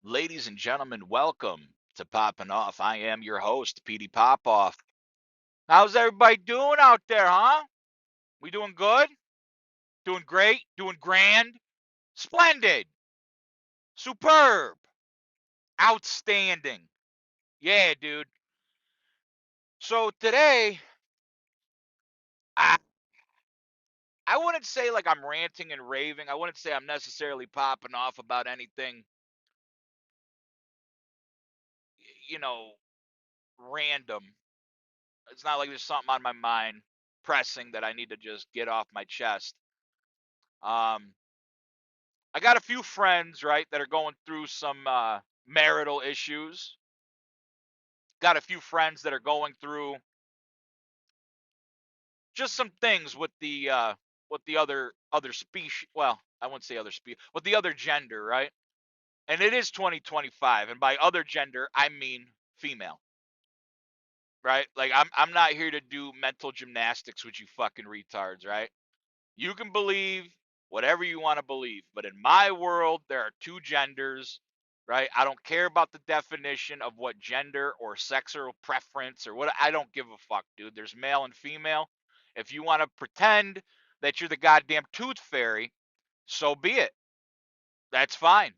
Ladies and gentlemen, welcome to Poppin' Off. I am your host, Pd PopOff. How's everybody doing out there, huh? We doing good? Doing great? Doing grand? Splendid! Superb! Outstanding! Yeah, dude. So today, I, I wouldn't say like I'm ranting and raving. I wouldn't say I'm necessarily popping off about anything, you know, random. It's not like there's something on my mind pressing that I need to just get off my chest. Um, I got a few friends, right, that are going through some marital issues. Got a few friends that are going through just some things with the other species. Well, I wouldn't say other species, with the other gender, right? And it is 2025, and by other gender, I mean female, right? Like I'm not here to do mental gymnastics with you fucking retards, right? You can believe whatever you want to believe, but in my world, there are two genders, right? I don't care about the definition of what gender or sexual preference or what. I don't give a fuck, dude. There's male and female. If you want to pretend that you're the goddamn tooth fairy, so be it. That's fine.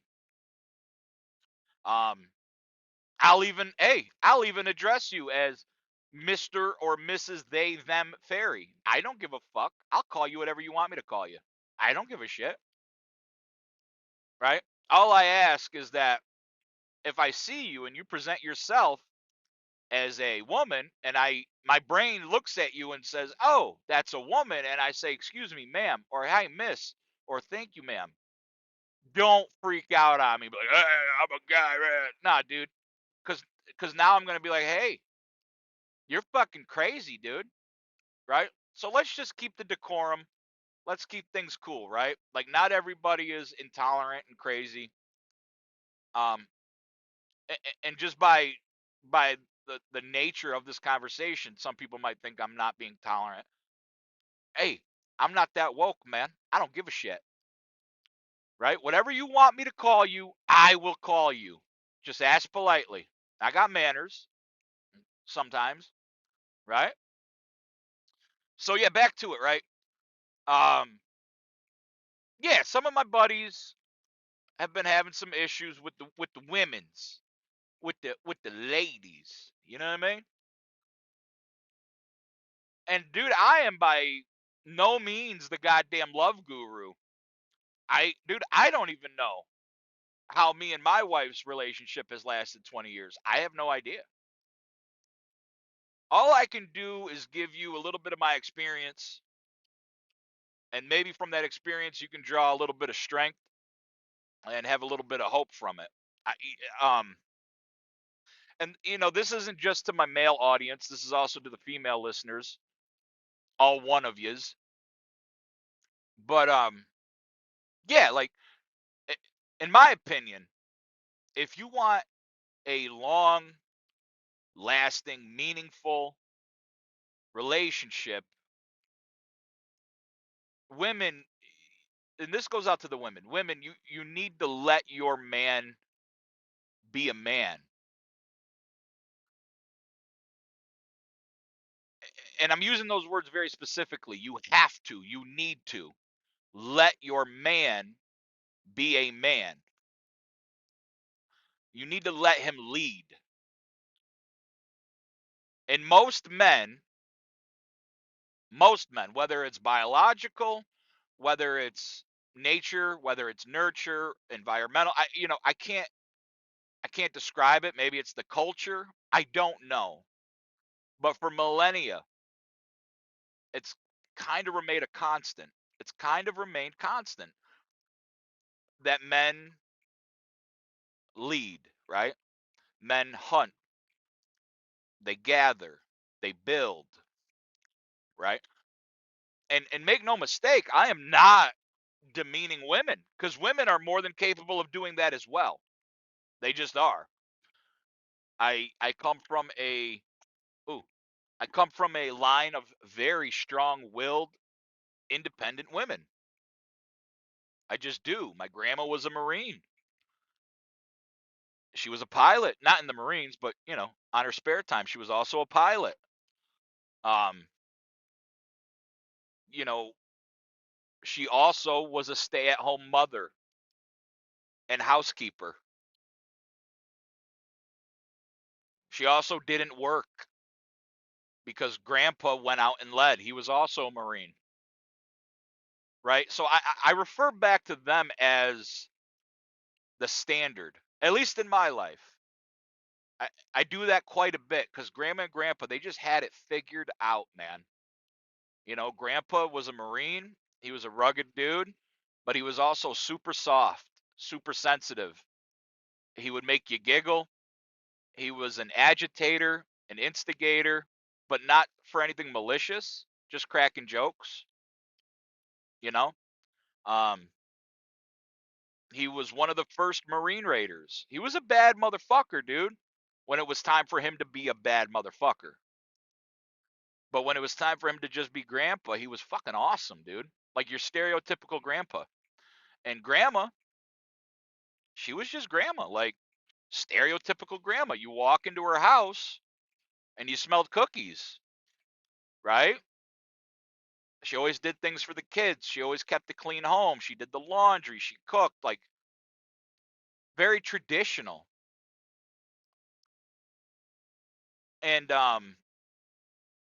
Um, I'll even address you as Mr. or Mrs. They Them Fairy. I don't give a fuck. I'll call you whatever you want me to call you. I don't give a shit. Right? All I ask is that if I see you and you present yourself as a woman and my brain looks at you and says, "Oh, that's a woman," and I say, "Excuse me, ma'am," or "Hi, miss," or "Thank you, ma'am." Don't freak out on me, be like, "Hey, I'm a guy, man." Nah, dude, because now I'm gonna be like, "Hey, you're fucking crazy, dude." Right? So let's just keep the decorum. Let's keep things cool, right? Like not everybody is intolerant and crazy. Um, and just by the nature of this conversation, some people might think I'm not being tolerant. Hey, I'm not that woke, man. I don't give a shit. Right? Whatever you want me to call you, I will call you. Just ask politely. I got manners sometimes, right? So yeah, back to it, right? Um, yeah, some of my buddies have been having some issues with the women's, with the ladies. You know what I mean? And dude, I am by no means the goddamn love guru. I don't even know how me and my wife's relationship has lasted 20 years. I have no idea. All I can do is give you a little bit of my experience, and maybe from that experience you can draw a little bit of strength and have a little bit of hope from it. Um, and this isn't just to my male audience. This is also to the female listeners, all one of yous. But yeah, like in my opinion, if you want a long lasting, meaningful relationship, women, and this goes out to the women. Women, you need to let your man be a man. And I'm using those words very specifically. You have to, you need to let your man be a man. You need to let him lead. And most men, whether it's biological, whether it's nature, whether it's nurture, environmental, I can't describe it. Maybe it's the culture. I don't know. But for millennia, it's kind of remained a constant. It's kind of remained constant that men lead, right? Men hunt, they gather, they build, right? And make no mistake, I am not demeaning women because women are more than capable of doing that as well. They just are. I come from a ooh, I come from a line of very strong-willed, independent women. I just do. My grandma was a Marine. She was a pilot, not in the Marines, but on her spare time, she was also a pilot. Um, you know, she also was a stay-at-home mother and housekeeper. She also didn't work because grandpa went out and led. He was also a Marine, right? So I refer back to them as the standard, at least in my life. I do that quite a bit because grandma and grandpa, they just had it figured out, man. Grandpa was a Marine. He was a rugged dude, but he was also super soft, super sensitive. He would make you giggle. He was an agitator, an instigator, but not for anything malicious, just cracking jokes, you know? Um, he was one of the first Marine Raiders. He was a bad motherfucker, dude, when it was time for him to be a bad motherfucker. But when it was time for him to just be grandpa, he was fucking awesome, dude. Like your stereotypical grandpa. And grandma, she was just grandma, like stereotypical grandma. You walk into her house and you smelled cookies, right? She always did things for the kids. She always kept a clean home. She did the laundry. She cooked, like very traditional. And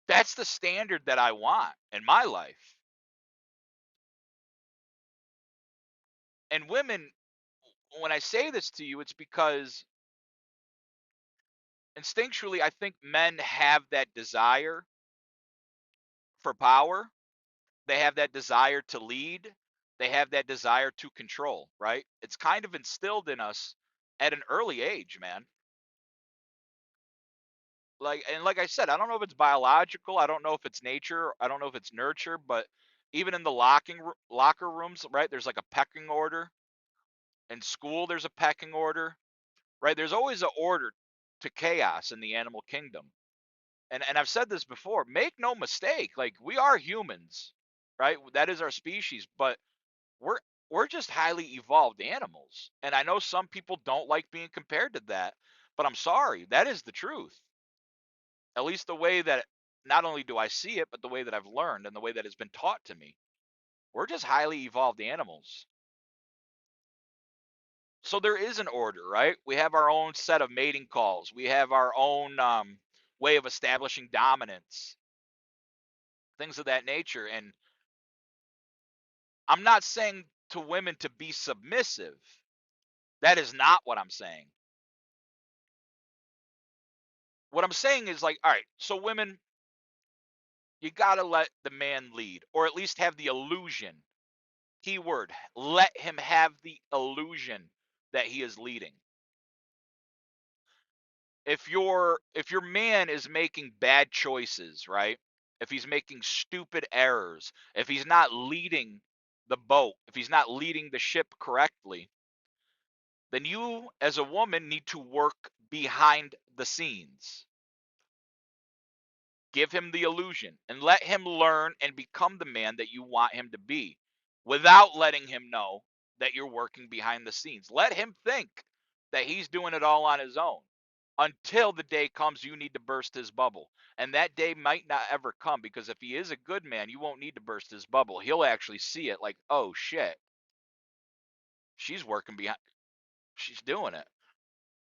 that's the standard that I want in my life. And women, when I say this to you, it's because instinctually I think men have that desire for power. They have that desire to lead. They have that desire to control, right? It's kind of instilled in us at an early age, man. Like I said, I don't know if it's biological, I don't know if it's nature, I don't know if it's nurture, but even in the locker rooms, right? There's like a pecking order. In school, there's a pecking order, right? There's always an order to chaos in the animal kingdom. And I've said this before, make no mistake, like we are humans, right? That is our species, but we're we're just highly evolved animals. And I know some people don't like being compared to that, but I'm sorry, that is the truth. At least the way that not only do I see it, but the way that I've learned and the way that it's been taught to me. We're just highly evolved animals. So there is an order, right? We have our own set of mating calls. We have our own way of establishing dominance, things of that nature. And I'm not saying to women to be submissive. That is not what I'm saying. What I'm saying is like, all right, so women, you got to let the man lead, or at least have the illusion. Keyword, let him have the illusion that he is leading. If your man is making bad choices, right? If he's making stupid errors, if he's not leading the boat, if he's not leading the ship correctly, then you as a woman need to work behind the scenes. Give him the illusion and let him learn and become the man that you want him to be without letting him know that you're working behind the scenes. Let him think that he's doing it all on his own until the day comes you need to burst his bubble. And that day might not ever come, because if he is a good man, you won't need to burst his bubble. He'll actually see it like, oh shit, she's working behind, she's doing it.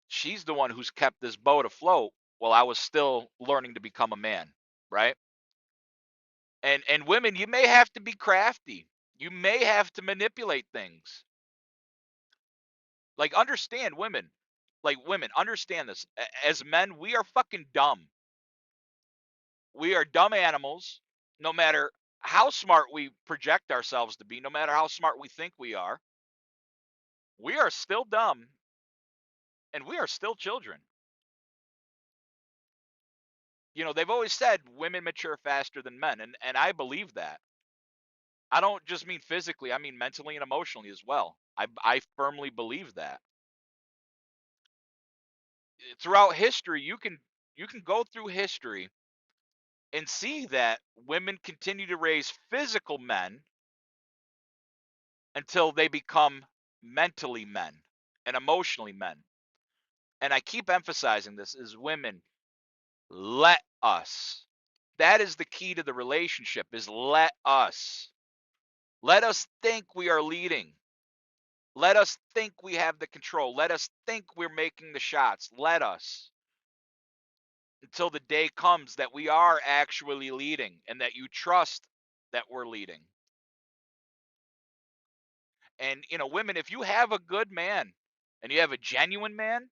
She's the one who's kept this boat afloat while I was still learning to become a man, right? And women, you may have to be crafty. You may have to manipulate things. Like understand women. Like women, understand this. As men, we are fucking dumb. We are dumb animals, no matter how smart we project ourselves to be, no matter how smart we think we are. We are still dumb and we are still children. They've always said women mature faster than men, and I believe that. I don't just mean physically, I mean mentally and emotionally as well. I firmly believe that. Throughout history, you can go through history and see that women continue to raise physical men until they become mentally men and emotionally men. and I keep emphasizing this, is women, let us. That is the key to the relationship, is let us. Let us think we are leading. Let us think we have the control. Let us think we're making the shots. Let us. Until the day comes that we are actually leading and that you trust that we're leading. And, women, if you have a good man and you have a genuine man,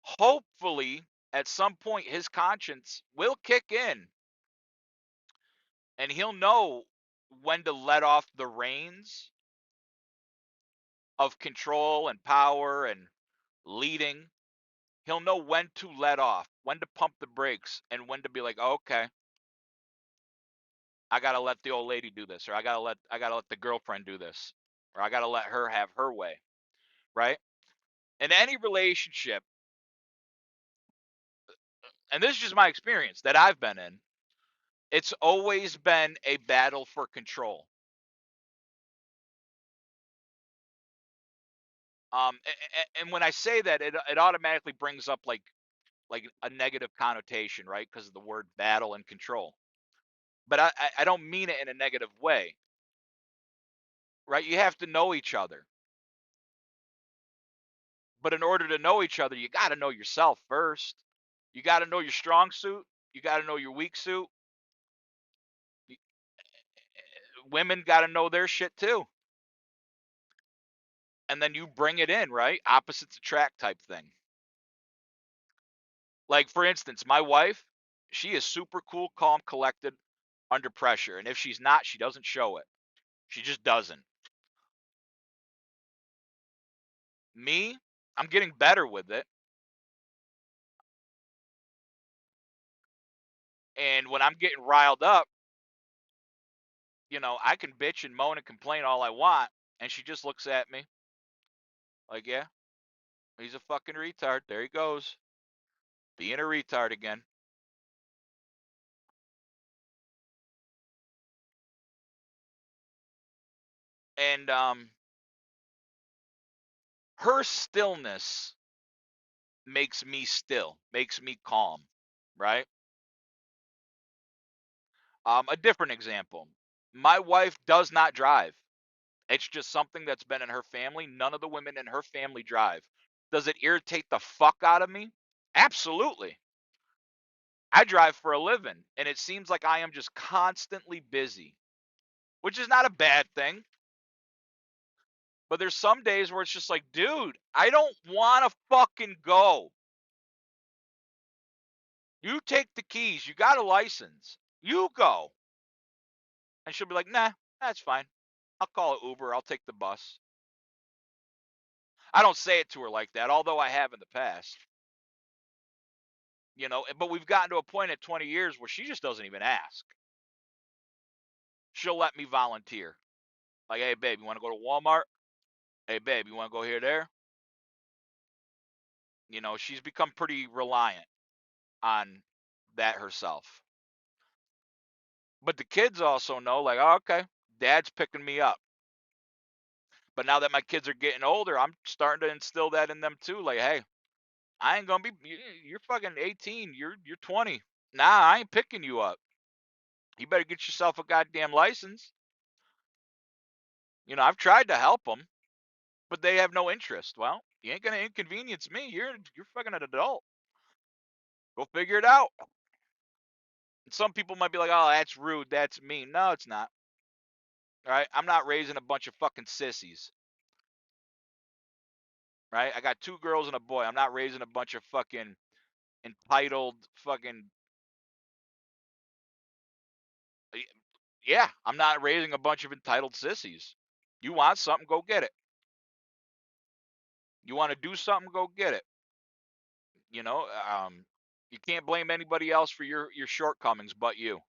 hopefully at some point his conscience will kick in and he'll know when to let off the reins of control and power and leading. He'll know when to let off, when to pump the brakes, and when to be like, oh, okay, I gotta let the old lady do this, or I gotta let the girlfriend do this, or I gotta let her have her way, right? In any relationship, and this is just my experience that I've been in, it's always been a battle for control. And when I say that, it automatically brings up like a negative connotation, right? Because of the word battle and control. But I don't mean it in a negative way, right? You have to know each other. But in order to know each other, you got to know yourself first. You got to know your strong suit. You got to know your weak suit. Women got to know their shit too. And then you bring it in, right? Opposites attract type thing. Like, for instance, my wife, she is super cool, calm, collected under pressure. And if she's not, she doesn't show it. She just doesn't. Me, I'm getting better with it. And when I'm getting riled up, I can bitch and moan and complain all I want. And she just looks at me like, yeah, he's a fucking retard. There he goes. Being a retard again. And her stillness makes me still, makes me calm, right? A different example. My wife does not drive. It's just something that's been in her family. None of the women in her family drive. Does it irritate the fuck out of me? Absolutely. I drive for a living, and it seems like I am just constantly busy, which is not a bad thing. But there's some days where it's just like, dude, I don't want to fucking go. You take the keys. You got a license. You go. And she'll be like, nah, that's fine. I'll call it Uber. I'll take the bus. I don't say it to her like that, although I have in the past. But we've gotten to a point at 20 years where she just doesn't even ask. She'll let me volunteer. Like, hey, babe, you want to go to Walmart? Hey, babe, you want to go here, there? She's become pretty reliant on that herself. But the kids also know, like, oh, okay, dad's picking me up. But now that my kids are getting older, I'm starting to instill that in them too. Like, hey, I ain't gonna be. You're fucking 18. You're 20. Nah, I ain't picking you up. You better get yourself a goddamn license. I've tried to help them, but they have no interest. Well, you ain't gonna inconvenience me. You're fucking an adult. Go figure it out. And some people might be like, oh, that's rude. That's mean. No, it's not. All right, I'm not raising a bunch of fucking sissies. Right, I got 2 girls and a boy. I'm not raising a bunch of fucking entitled fucking. Yeah, I'm not raising a bunch of entitled sissies. You want something, go get it. You want to do something, go get it. You know, you can't blame anybody else for your shortcomings but you.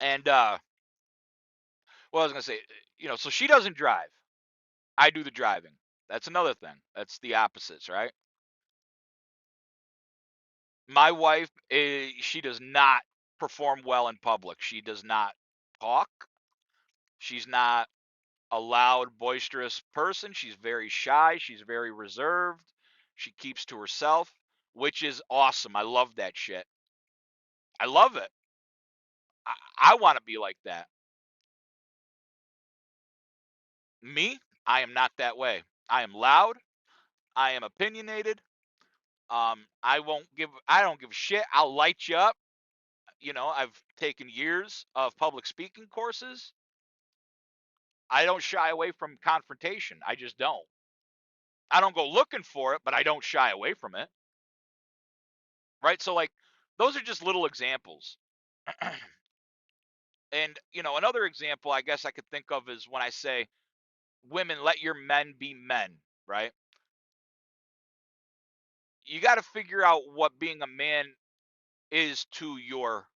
And well, I was gonna say, so she doesn't drive. I do the driving. That's another thing. That's the opposites, right? My wife, she does not perform well in public. She does not talk. She's not. a loud, boisterous person. She's very shy. She's very reserved. She keeps to herself, which is awesome. I love that shit. I love it. I want to be like that. Me, I am not that way. I am loud. I am opinionated. I don't give a shit. I'll light you up. I've taken years of public speaking courses. I don't shy away from confrontation. I just don't. I don't go looking for it, but I don't shy away from it. Right? So like those are just little examples. And another example I guess I could think of is when I say, women, let your men be men, right? You got to figure out what being a man is to your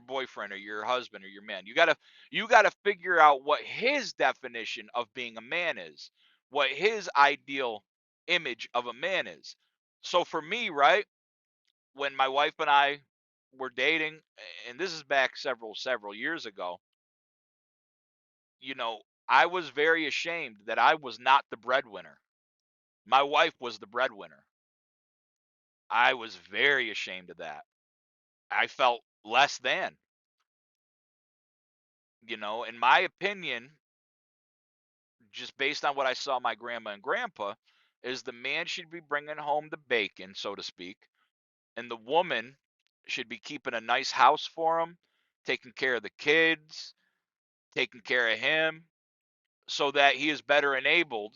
boyfriend or your husband or your man. You got to figure out what his definition of being a man is, what his ideal image of a man is. So for me, right, when my wife and I were dating, and this is back several years ago, you know, I was very ashamed that I was not the breadwinner. My wife was the breadwinner. I was very ashamed of that. I felt less than, in my opinion, just based on what I saw my grandma and grandpa, is the man should be bringing home the bacon, so to speak, and the woman should be keeping a nice house for him, taking care of the kids, taking care of him, so that he is better enabled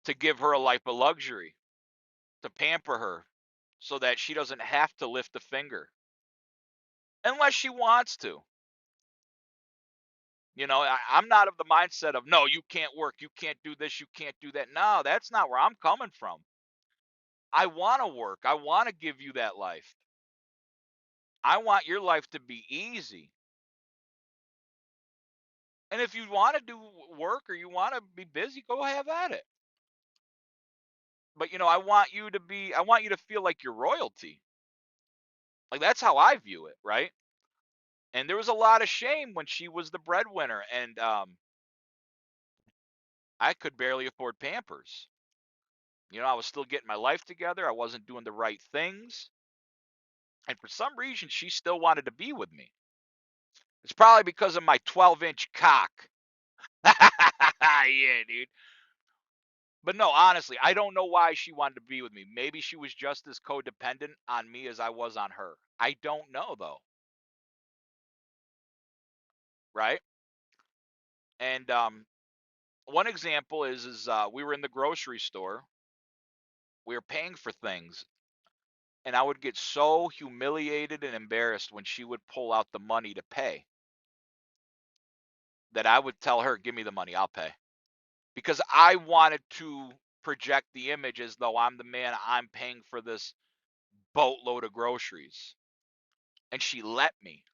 to give her a life of luxury, to pamper her, so that she doesn't have to lift a finger unless she wants to. I'm not of the mindset of, no, you can't work, you can't do this, you can't do that. No, that's not where I'm coming from. I want to work. I want to give you that life. I want your life to be easy. And if you want to do work or you want to be busy, go have at it. But I want you to feel like you're royalty. Like that's how I view it, right? And there was a lot of shame when she was the breadwinner, and I could barely afford Pampers. I was still getting my life together. I wasn't doing the right things. And for some reason, she still wanted to be with me. It's probably because of my 12-inch cock. Yeah, dude. But no, honestly, I don't know why she wanted to be with me. Maybe she was just as codependent on me as I was on her. I don't know though, right? And one example is we were in the grocery store. We were paying for things, and I would get so humiliated and embarrassed when she would pull out the money to pay that I would tell her, "Give me the money, I'll pay." Because I wanted to project the image as though I'm the man, I'm paying for this boatload of groceries. And she let me.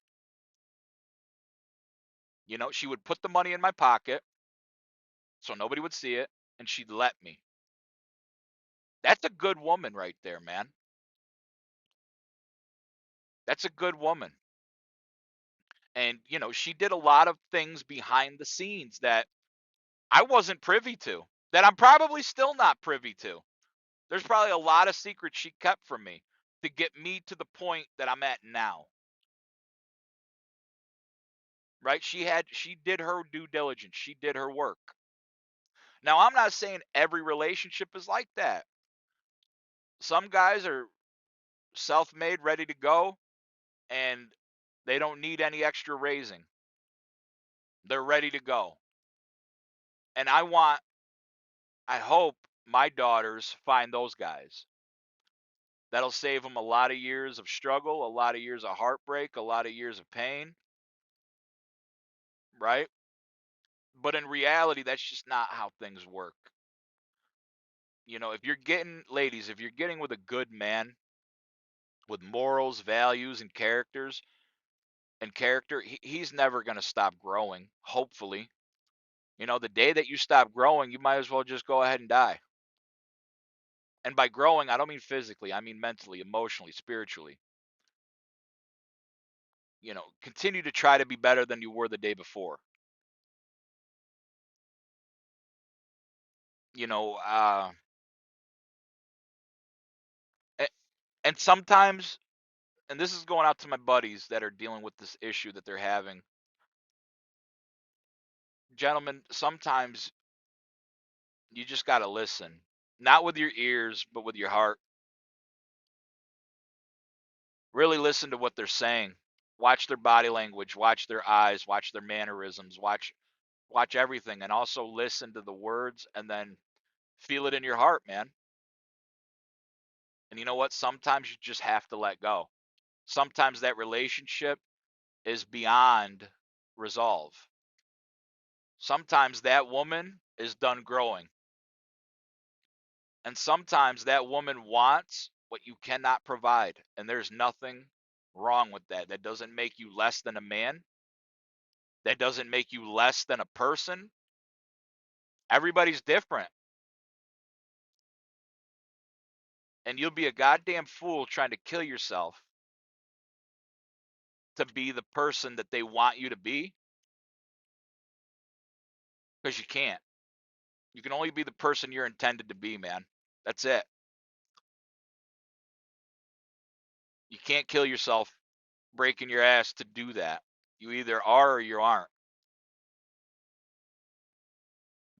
She would put the money in my pocket so nobody would see it, and she'd let me. That's a good woman right there, man. That's a good woman. And, she did a lot of things behind the scenes that I wasn't privy to, that I'm probably still not privy to. There's probably a lot of secrets she kept from me to get me to the point that I'm at now. Right? She did her due diligence. She did her work. Now, I'm not saying every relationship is like that. Some guys are self-made, ready to go, and they don't need any extra raising. They're ready to go. And I hope my daughters find those guys. That'll save them a lot of years of struggle, a lot of years of heartbreak, a lot of years of pain, right? But in reality, that's just not how things work. If you're getting, ladies, if you're getting with a good man with morals, values, and character, he's never going to stop growing, hopefully. The day that you stop growing, you might as well just go ahead and die. And by growing, I don't mean physically, I mean mentally, emotionally, spiritually. Continue to try to be better than you were the day before. You know, and sometimes, and this is going out to my buddies that are dealing with this issue that they're having. Gentlemen, sometimes you just got to listen, not with your ears, but with your heart. Really listen to what they're saying. Watch their body language, watch their eyes, watch their mannerisms, watch everything, and also listen to the words, and then feel it in your heart, man. And you know what? Sometimes you just have to let go. Sometimes that relationship is beyond resolve. Sometimes that woman is done growing. And sometimes that woman wants what you cannot provide. And there's nothing wrong with that. That doesn't make you less than a man. That doesn't make you less than a person. Everybody's different. And you'll be a goddamn fool trying to kill yourself to be the person that they want you to be, because you can't. You can only be the person you're intended to be, man. That's it. You can't kill yourself breaking your ass to do that. You either are or you aren't.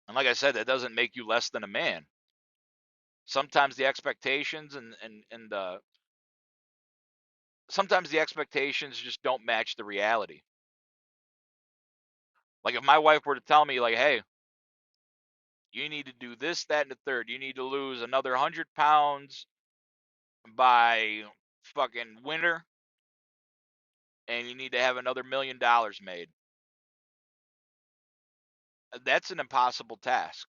And like I said, that doesn't make you less than a man. Sometimes the expectations and sometimes the expectations just don't match the reality. Like if my wife were to tell me, like, hey, you need to do this, that, and the third. You need to lose another 100 pounds by fucking winter, and you need to have another $1 million made. That's an impossible task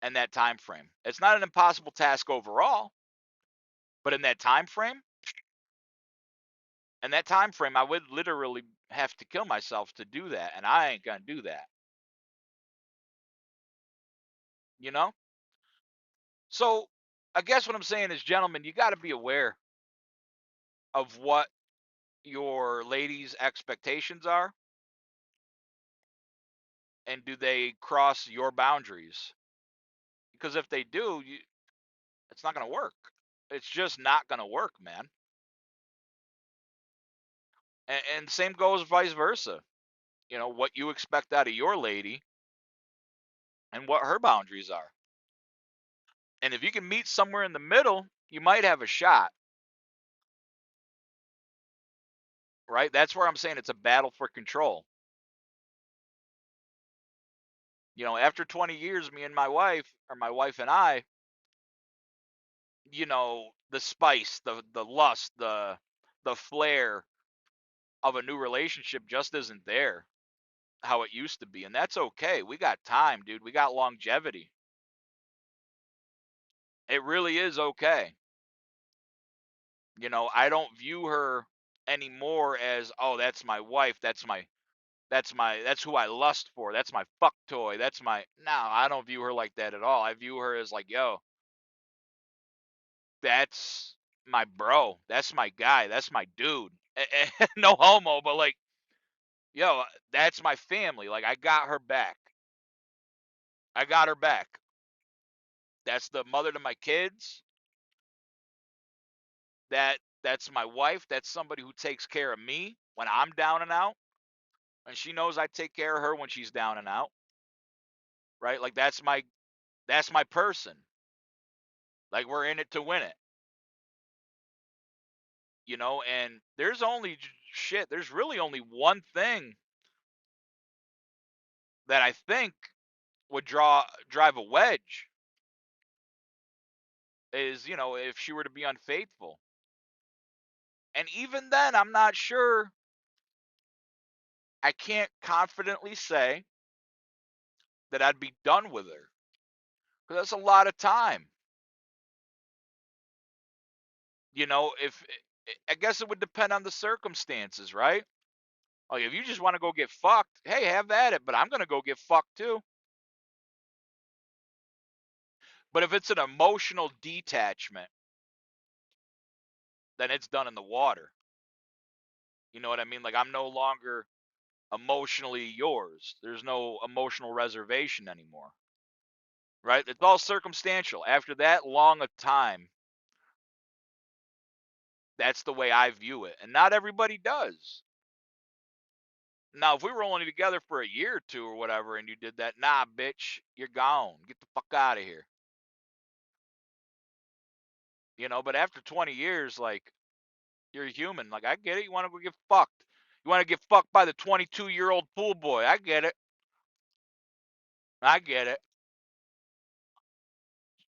in that time frame. It's not an impossible task overall, but in that time frame, I would literally have to kill myself to do that, and I ain't gonna do that. You know? So I guess what I'm saying is, gentlemen, you got to be aware of what your lady's expectations are, and do they cross your boundaries? Because if they do, it's not going to work. It's just not going to work, man. And same goes vice versa. You know, what you expect out of your lady and what her boundaries are. And if you can meet somewhere in the middle, you might have a shot, right? That's where I'm saying it's a battle for control. You know, after 20 years, me and my wife, or my wife and I, you know, the spice, the lust, the flair of a new relationship just isn't there how it used to be, and that's okay. We got time, dude. We got longevity. It really is okay. You know, I don't view her anymore as, oh, that's my wife, that's who I lust for, that's my fuck toy, that's my no, I don't view her like that at all. I view her as like, yo, that's my bro, that's my guy, that's my dude. No homo, but like, yo, that's my family. Like, I got her back. I got her back. That's the mother to my kids. That's my wife. That's somebody who takes care of me when I'm down and out, and she knows I take care of her when she's down and out. Right? Like that's my person. Like, we're in it to win it. You know, and there's only shit. There's really only one thing that I think would drive a wedge, is, you know, if she were to be unfaithful. And even then, I'm not sure. I can't confidently say that I'd be done with her, because that's a lot of time. You know, if I guess it would depend on the circumstances, right? Like, if you just want to go get fucked, hey, have at it, but I'm going to go get fucked too. But if it's an emotional detachment, then it's done in the water. You know what I mean? Like, I'm no longer emotionally yours. There's no emotional reservation anymore. right? It's all circumstantial. After that long a time, that's the way I view it. And not everybody does. Now, if we were only together for a year or two or whatever and you did that, nah, bitch, you're gone. Get the fuck out of here. You know, but after 20 years, like, you're a human. Like, I get it. You want to go get fucked. You want to get fucked by the 22-year-old pool boy. I get it. I get it.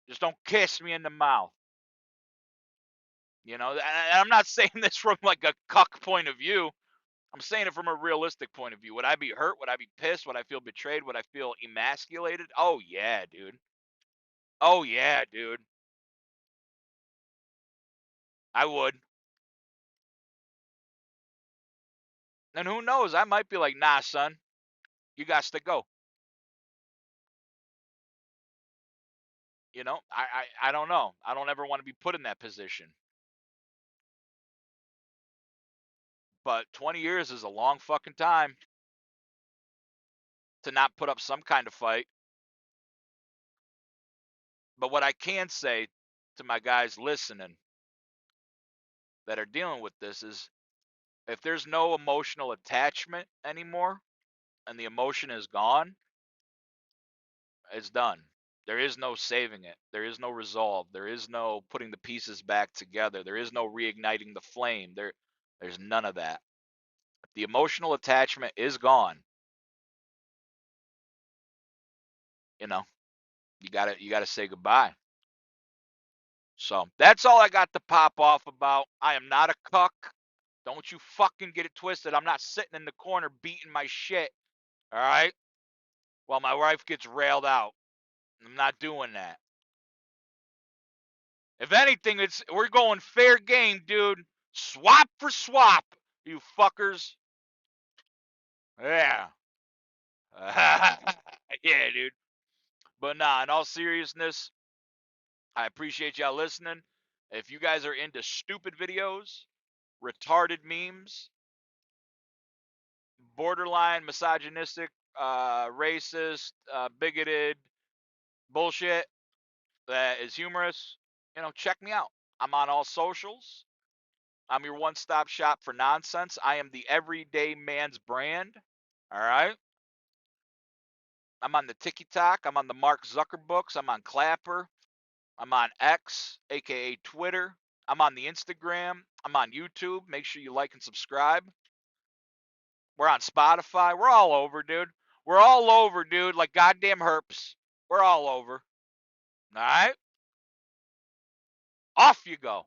Just don't kiss me in the mouth. You know, and I'm not saying this from like a cuck point of view. I'm saying it from a realistic point of view. Would I be hurt? Would I be pissed? Would I feel betrayed? Would I feel emasculated? Oh, yeah, dude. Oh, yeah, dude. I would. And who knows? I might be like, nah, son, you got to go. You know, I don't know. I don't ever want to be put in that position. But 20 years is a long fucking time to not put up some kind of fight. But what I can say to my guys listening that are dealing with this is if there's no emotional attachment anymore and the emotion is gone, it's done. There is no saving it. There is no resolve. There is no putting the pieces back together. There is no reigniting the flame. There's none of that. If the emotional attachment is gone, you know, you gotta say goodbye. So that's all I got to pop off about. I am not a cuck. Don't you fucking get it twisted. I'm not sitting in the corner beating my shit. All right? While my wife gets railed out. I'm not doing that. If anything, we're going fair game, dude. Swap for swap, you fuckers. Yeah. Yeah, dude. But nah, in all seriousness, I appreciate y'all listening. If you guys are into stupid videos, retarded memes, borderline misogynistic, racist, bigoted bullshit that is humorous, check me out. I'm on all socials. I'm your one-stop shop for nonsense. I am the everyday man's brand. All right. I'm on the Tik Tok. I'm on the Mark Zuckerberg. I'm on Clapper. I'm on X, aka Twitter. I'm on the Instagram. I'm on YouTube. Make sure you like and subscribe. We're on Spotify. We're all over, dude. We're all over, dude. Like goddamn herps. We're all over. All right. Off you go.